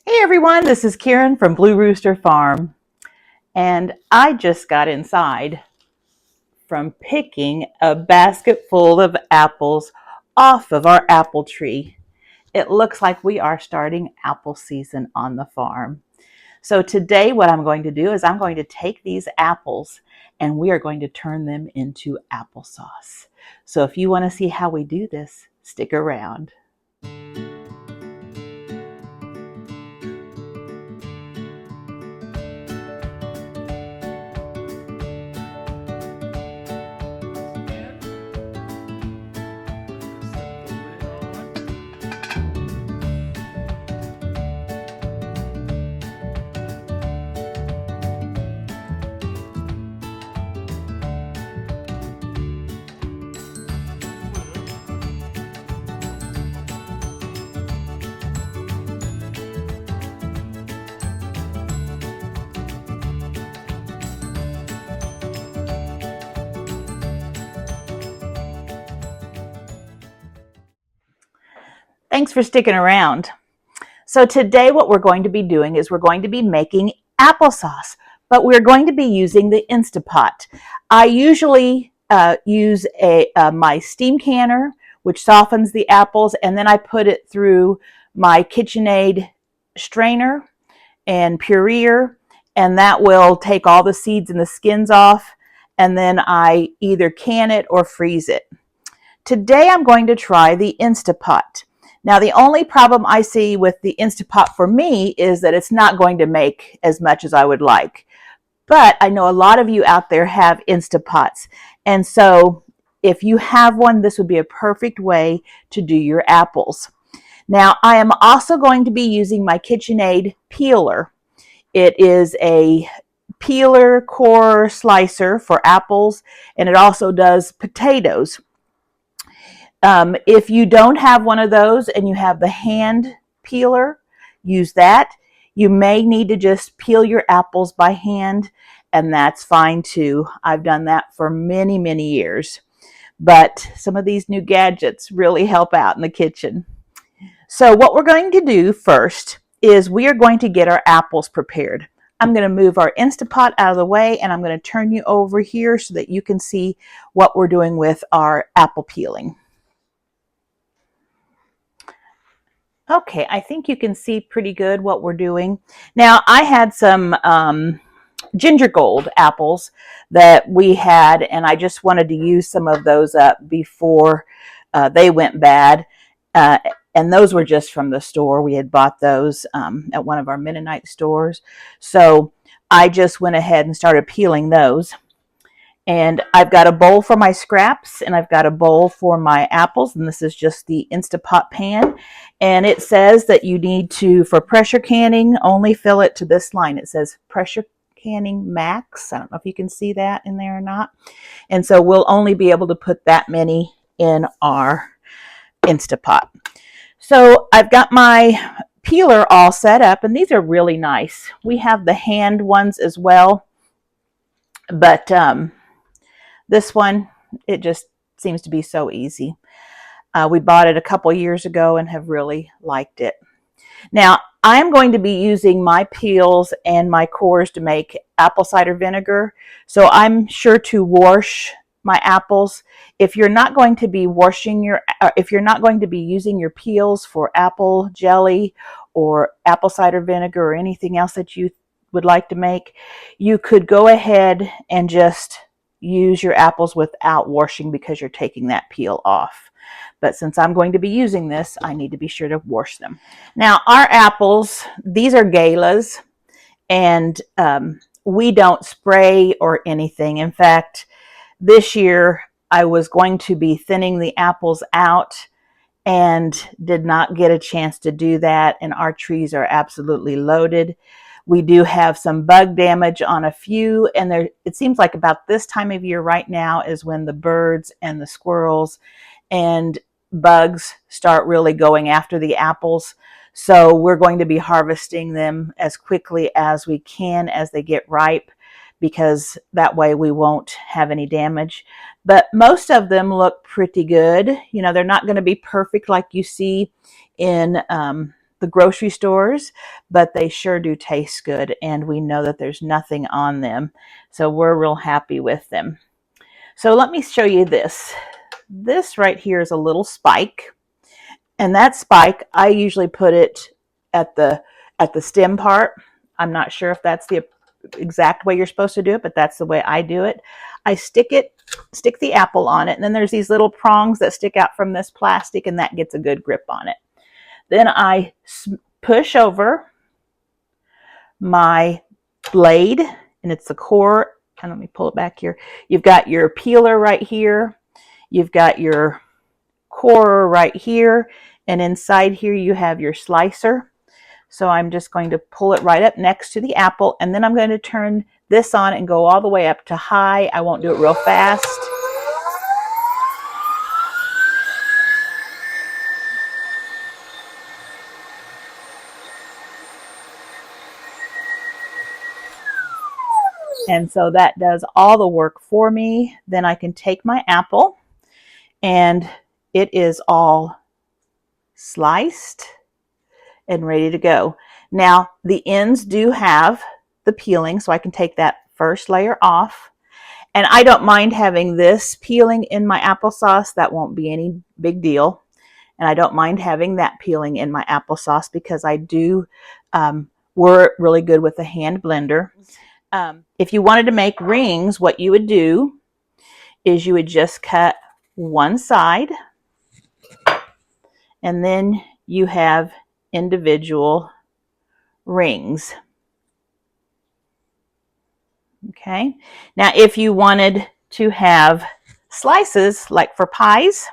Hey everyone, this is Karen from Blue Rooster Farm, and I just got inside from picking a basket full of apples off of our apple tree. It looks like we are starting apple season on the farm. So today what I'm going to do is I'm going to take these apples and we are going to turn them into applesauce. So if you want to see how we do this, stick around. Thanks for sticking around. So today what we're going to be doing is we're going to be making applesauce, but we're going to be using the Instapot. I usually use my steam canner, which softens the apples, and then I put it through my KitchenAid strainer and pureer, and that will take all the seeds and the skins off, and then I either can it or freeze it. Today I'm going to try the Instapot. Now, the only problem I see with the Instapot for me is that it's not going to make as much as I would like. But I know a lot of you out there have Instapots. And so if you have one, this would be a perfect way to do your apples. Now, I am also going to be using my KitchenAid peeler. It is a peeler core slicer for apples, and it also does potatoes. If you don't have one of those and you have the hand peeler, use that. You may need to just peel your apples by hand, and that's fine too. I've done that for many, many years. But some of these new gadgets really help out in the kitchen. So what we're going to do first is we are going to get our apples prepared. I'm going to move our Instapot out of the way, and I'm going to turn you over here so that you can see what we're doing with our apple peeling. Okay, I think you can see pretty good what we're doing. Now, I had some ginger gold apples that we had, and I just wanted to use some of those up before they went bad. And those were just from the store. We had bought those at one of our Mennonite stores. So I just went ahead and started peeling those. And I've got a bowl for my scraps, and I've got a bowl for my apples, and this is just the Instapot pan. And it says that you need to, for pressure canning, only fill it to this line. It says pressure canning max. I don't know if you can see that in there or not. And so we'll only be able to put that many in our Instapot. So I've got my peeler all set up, and these are really nice. We have the hand ones as well, but this one, it just seems to be so easy. We bought it a couple years ago and have really liked it. Now, I'm going to be using my peels and my cores to make apple cider vinegar. So I'm sure to wash my apples. If you're not going to be if you're not going to be using your peels for apple jelly or apple cider vinegar or anything else that you would like to make, you could go ahead and just use your apples without washing because you're taking that peel off. But since I'm going to be using this, I need to be sure to wash them. Now, our apples, these are galas, and we don't spray or anything. In fact, this year I was going to be thinning the apples out and did not get a chance to do that, and our trees are absolutely loaded. We do have some bug damage on a few, and it seems like about this time of year right now is when the birds and the squirrels and bugs start really going after the apples. So we're going to be harvesting them as quickly as we can as they get ripe, because that way we won't have any damage. But most of them look pretty good. You know, they're not going to be perfect like you see in the grocery stores, but they sure do taste good, and we know that there's nothing on them. So we're real happy with them. So let me show you this. This right here is a little spike, and that spike, I usually put it at the stem part. I'm not sure if that's the exact way you're supposed to do it, but that's the way I do it. I stick the apple on it, and then there's these little prongs that stick out from this plastic, and that gets a good grip on it. Then I push over my blade, and it's the core. And let me pull it back here. You've got your peeler right here. You've got your core right here, and inside here you have your slicer. So I'm just going to pull it right up next to the apple, and then I'm going to turn this on and go all the way up to high. I won't do it real fast. And so that does all the work for me. Then I can take my apple, and it is all sliced and ready to go. Now the ends do have the peeling, so I can take that first layer off. And I don't mind having this peeling in my applesauce. That won't be any big deal. And I don't mind having that peeling in my applesauce because I do work really good with a hand blender. If you wanted to make rings, what you would do is you would just cut one side, and then you have individual rings. Okay. Now, if you wanted to have slices, like for pies,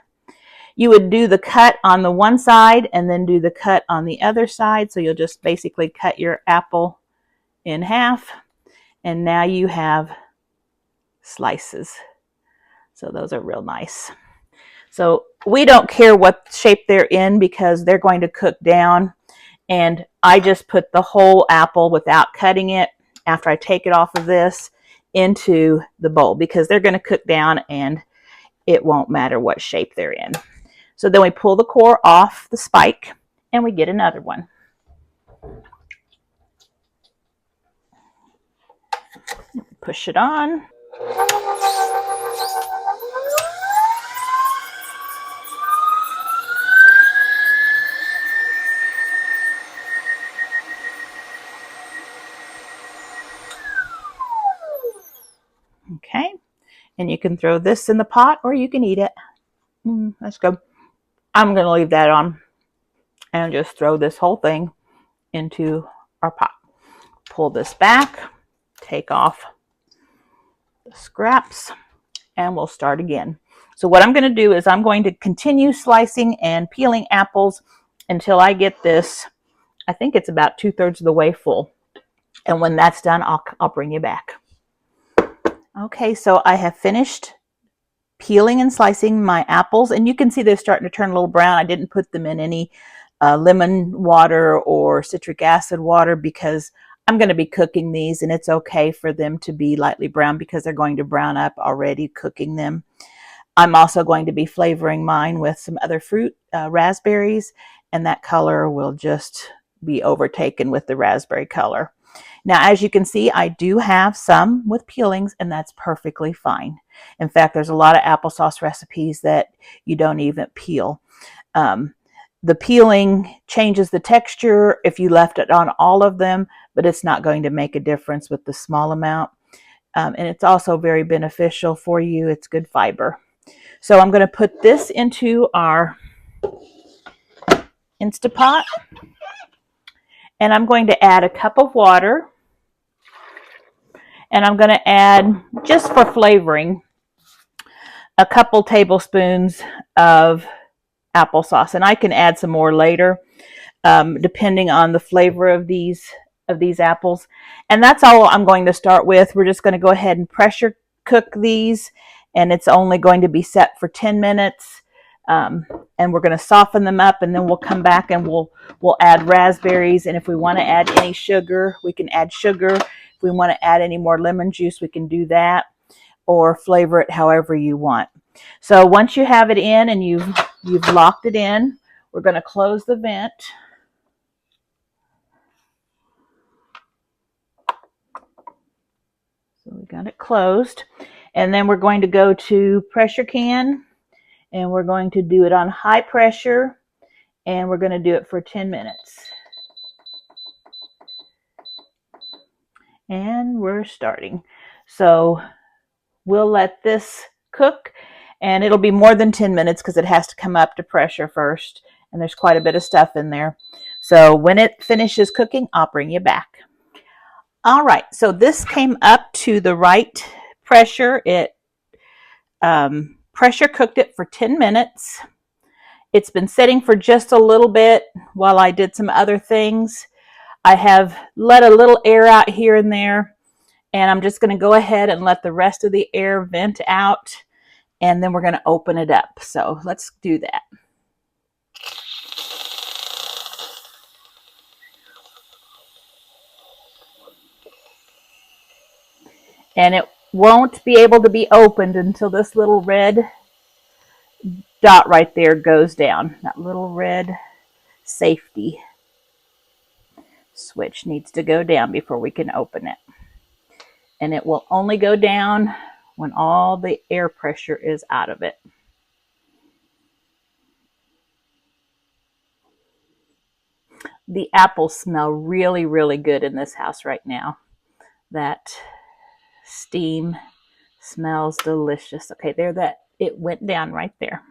you would do the cut on the one side and then do the cut on the other side. So you'll just basically cut your apple in half, and now you have slices. So those are real nice. So we don't care what shape they're in because they're going to cook down. And I just put the whole apple without cutting it after I take it off of this into the bowl because they're going to cook down and it won't matter what shape they're in. So then we pull the core off the spike and we get another one. Push it on. Okay, and you can throw this in the pot or you can eat it. That's good. I'm going to leave that on and just throw this whole thing into our pot. Pull this back, take off the scraps, and we'll start again. So what I'm going to do is I'm going to continue slicing and peeling apples until I get this. I think it's about 2/3 of the way full. And when that's done, I'll bring you back. Okay, so I have finished peeling and slicing my apples, and you can see they're starting to turn a little brown. I didn't put them in any lemon water or citric acid water because I'm going to be cooking these, and it's okay for them to be lightly brown because they're going to brown up already cooking them. I'm also going to be flavoring mine with some other fruit, raspberries, and that color will just be overtaken with the raspberry color. Now, as you can see, I do have some with peelings, and that's perfectly fine. In fact, there's a lot of applesauce recipes that you don't even peel. The peeling changes the texture if you left it on all of them, but it's not going to make a difference with the small amount. And it's also very beneficial for you. It's good fiber. So I'm going to put this into our Instapot, and I'm going to add a cup of water, and I'm going to add, just for flavoring, a couple tablespoons of applesauce, and I can add some more later, depending on the flavor of these apples. And that's all I'm going to start with. We're just going to go ahead and pressure cook these, and it's only going to be set for 10 minutes. And we're going to soften them up, and then we'll come back and we'll add raspberries. And if we want to add any sugar, we can add sugar. If we want to add any more lemon juice, we can do that, or flavor it however you want. So once you have it in and you've locked it in, we're going to close the vent. got it closed. And then we're going to go to pressure can, and we're going to do it on high pressure, and we're going to do it for 10 minutes. And we're starting. So we'll let this cook, and it'll be more than 10 minutes because it has to come up to pressure first, and there's quite a bit of stuff in there. So when it finishes cooking, I'll bring you back. All right, so this came up to the right pressure. It pressure cooked it for 10 minutes. It's been sitting for just a little bit while I did some other things. I have let a little air out here and there, and I'm just going to go ahead and let the rest of the air vent out, and then we're going to open it up. So let's do that. And it won't be able to be opened until this little red dot right there goes down. That little red safety switch needs to go down before we can open it. And it will only go down when all the air pressure is out of it. The apples smell really, really good in this house right now. That steam smells delicious. Okay, there, that it went down right there.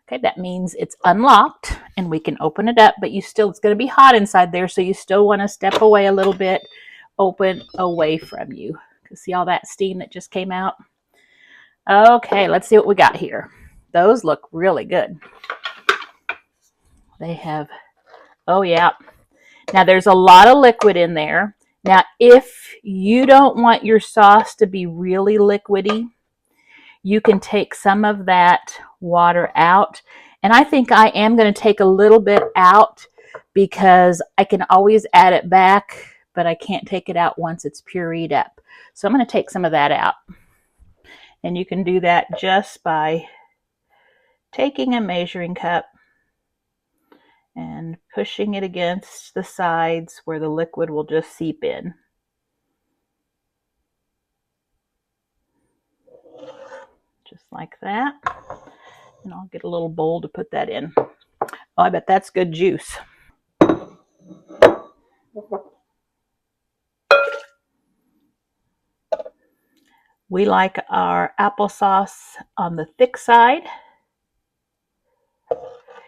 Okay, that means it's unlocked and we can open it up, but it's going to be hot inside there, so you still want to step away a little bit, open away from you. See all that steam that just came out? Okay, let's see what we got here. Those look really good. They have, oh yeah. Now there's a lot of liquid in there. Now if you don't want your sauce to be really liquidy, you can take some of that water out. And I think I am going to take a little bit out because I can always add it back, but I can't take it out once it's pureed up. So I'm going to take some of that out. And you can do that just by taking a measuring cup and pushing it against the sides where the liquid will just seep in. Just like that. And I'll get a little bowl to put that in. Oh, I bet that's good juice. We like our applesauce on the thick side.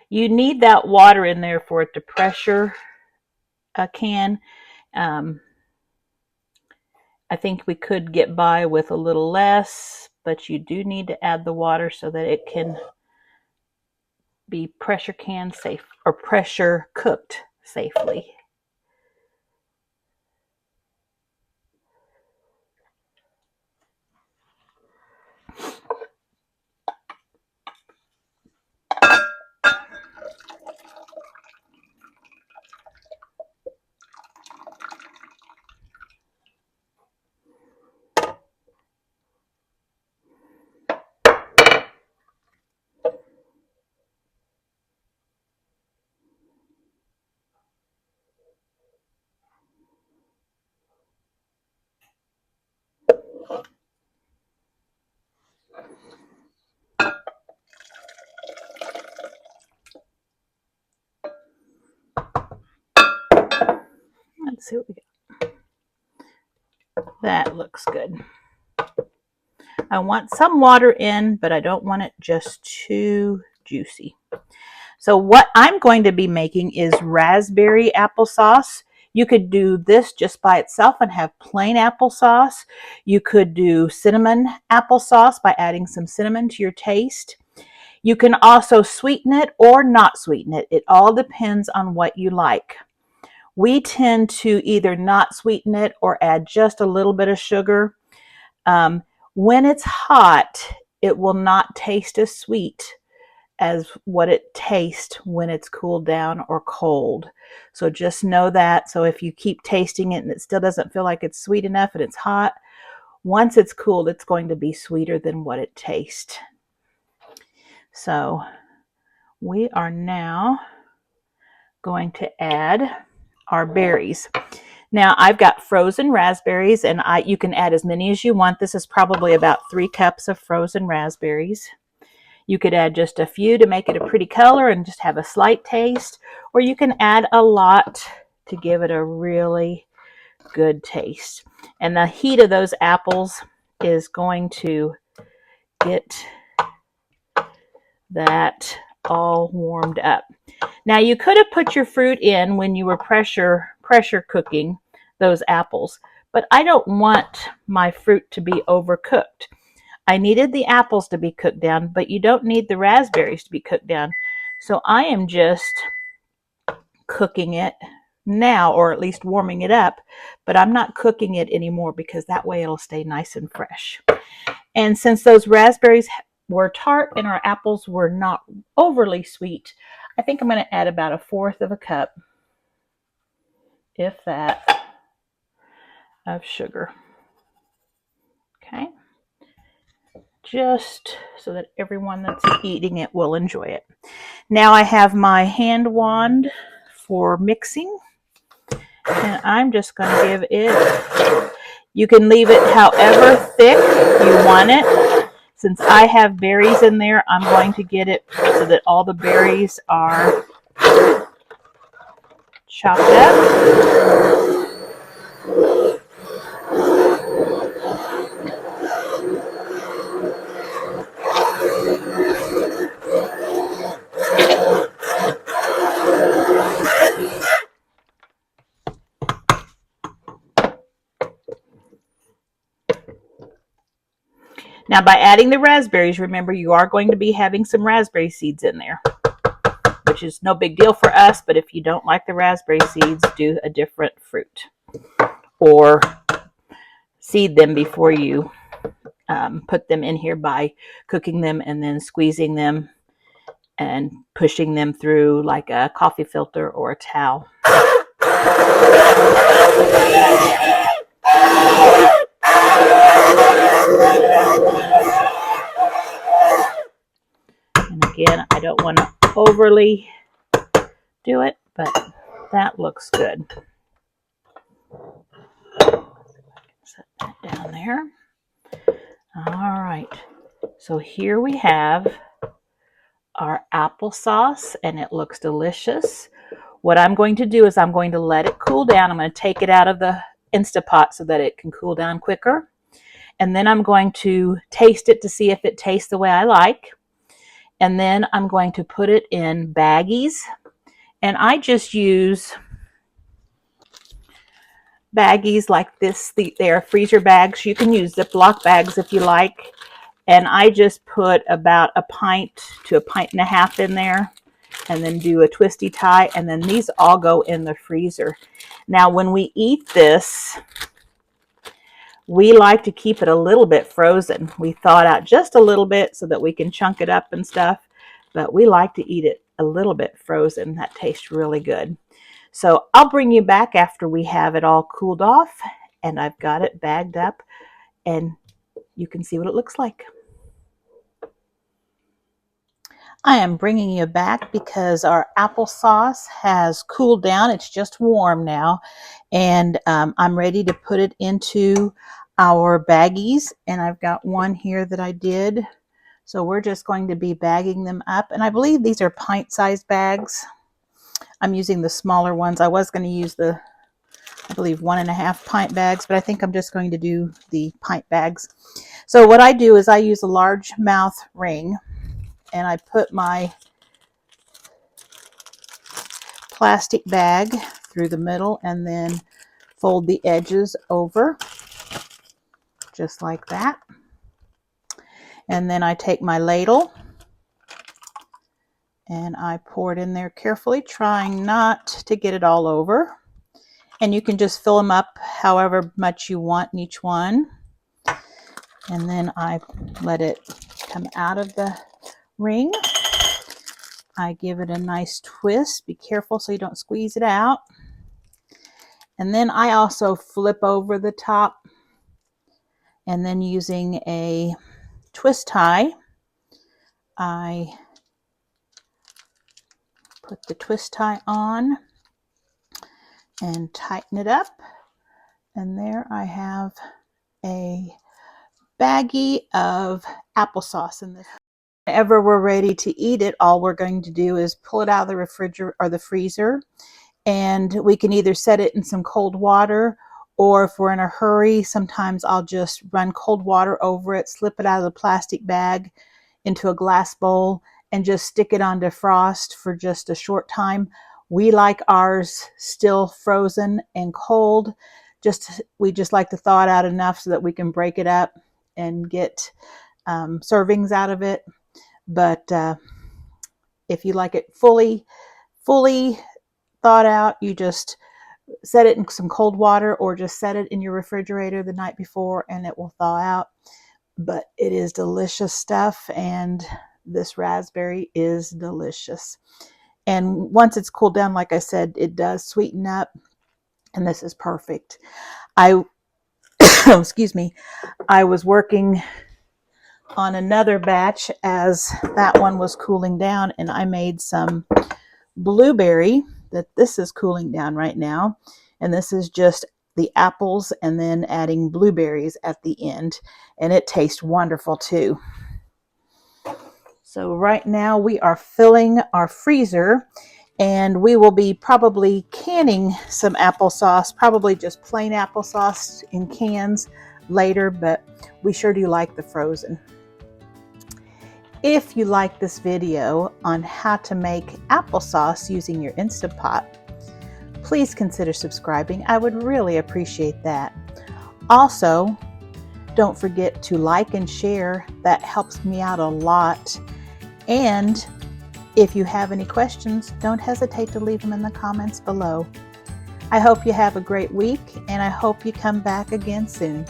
You need that water in there for it to pressure a can. I think we could get by with a little less, but you do need to add the water so that it can be pressure can safe or pressure cooked safely. Let's see what we got. That looks good. I want some water in, but I don't want it just too juicy. So what I'm going to be making is raspberry applesauce. You could do this just by itself and have plain applesauce. You could do cinnamon applesauce by adding some cinnamon to your taste. You can also sweeten it or not sweeten it. It all depends on what you like. We tend to either not sweeten it or add just a little bit of sugar. When it's hot, it will not taste as sweet as what it tastes when it's cooled down or cold. So just know that. So if you keep tasting it and it still doesn't feel like it's sweet enough and it's hot, once it's cooled, it's going to be sweeter than what it tastes. So we are now going to add our berries. Now I've got frozen raspberries, and you can add as many as you want. This is probably about 3 cups of frozen raspberries. You could add just a few to make it a pretty color and just have a slight taste, or you can add a lot to give it a really good taste. And the heat of those apples is going to get that all warmed up. Now you could have put your fruit in when you were pressure cooking those apples, but I don't want my fruit to be overcooked. I needed the apples to be cooked down, but you don't need the raspberries to be cooked down. So I am just cooking it now, or at least warming it up, but I'm not cooking it anymore because that way it'll stay nice and fresh. And since those raspberries were tart and our apples were not overly sweet, I think I'm going to add about 1/4 of a cup, if that, of sugar. Okay. Just so that everyone that's eating it will enjoy it. Now I have my hand wand for mixing, and I'm just going to give it, you can leave it however thick you want it. Since I have berries in there, I'm going to get it so that all the berries are chopped up. Now by adding the raspberries, remember you are going to be having some raspberry seeds in there, which is no big deal for us, but if you don't like the raspberry seeds, do a different fruit. Or seed them before you put them in here by cooking them and then squeezing them and pushing them through like a coffee filter or a towel. And again, I don't want to overly do it, but that looks good. Set that down there. All right, so here we have our applesauce, and it looks delicious. What I'm going to do is I'm going to let it cool down. I'm going to take it out of the Instapot so that it can cool down quicker. And then I'm going to taste it to see if it tastes the way I like. And then I'm going to put it in baggies. And I just use baggies like this. They are freezer bags. You can use Ziploc bags if you like. And I just put about 1 pint to 1.5 pints in there, and then do a twisty tie, and then these all go in the freezer. Now when we eat this, we like to keep it a little bit frozen. We thaw it out just a little bit so that we can chunk it up and stuff, but we like to eat it a little bit frozen. That tastes really good. So I'll bring you back after we have it all cooled off and I've got it bagged up, and you can see what it looks like. I am bringing you back because our applesauce has cooled down. It's just warm now, and I'm ready to put it into our baggies, and I've got one here that I did. So we're just going to be bagging them up, and I believe these are pint-sized bags. I'm using the smaller ones. I was going to use the, I believe, 1.5 pint bags, but I think I'm just going to do the pint bags. So what I do is I use a large mouth ring, and I put my plastic bag through the middle and then fold the edges over just like that. And then I take my ladle and I pour it in there carefully, trying not to get it all over. And you can just fill them up however much you want in each one. And then I let it come out of the ring. I give it a nice twist. Be careful so you don't squeeze it out. And then I also flip over the top, and then using a twist tie, I put the twist tie on and tighten it up. And there I have a baggie of applesauce in this. Whenever we're ready to eat it, all we're going to do is pull it out of the refrigerator or the freezer, and we can either set it in some cold water, or if we're in a hurry, sometimes I'll just run cold water over it, slip it out of the plastic bag into a glass bowl, and just stick it on defrost for just a short time. We like ours still frozen and cold. We just like to thaw it out enough so that we can break it up and get servings out of it. But if you like it fully thawed out, you just set it in some cold water, or just set it in your refrigerator the night before and it will thaw out. But it is delicious stuff, and this raspberry is delicious. And once it's cooled down, like I said, it does sweeten up, and this is perfect. Excuse me, I was working on another batch as that one was cooling down, and I made some blueberry that this is cooling down right now, and this is just the apples and then adding blueberries at the end, and it tastes wonderful too. So right now we are filling our freezer, and we will be probably canning some applesauce, probably just plain applesauce in cans later, but we sure do like the frozen. If you like this video on how to make applesauce using your Instant Pot, please consider subscribing. I would really appreciate that. Also, don't forget to like and share. That helps me out a lot. And if you have any questions, don't hesitate to leave them in the comments below. I hope you have a great week, and I hope you come back again soon.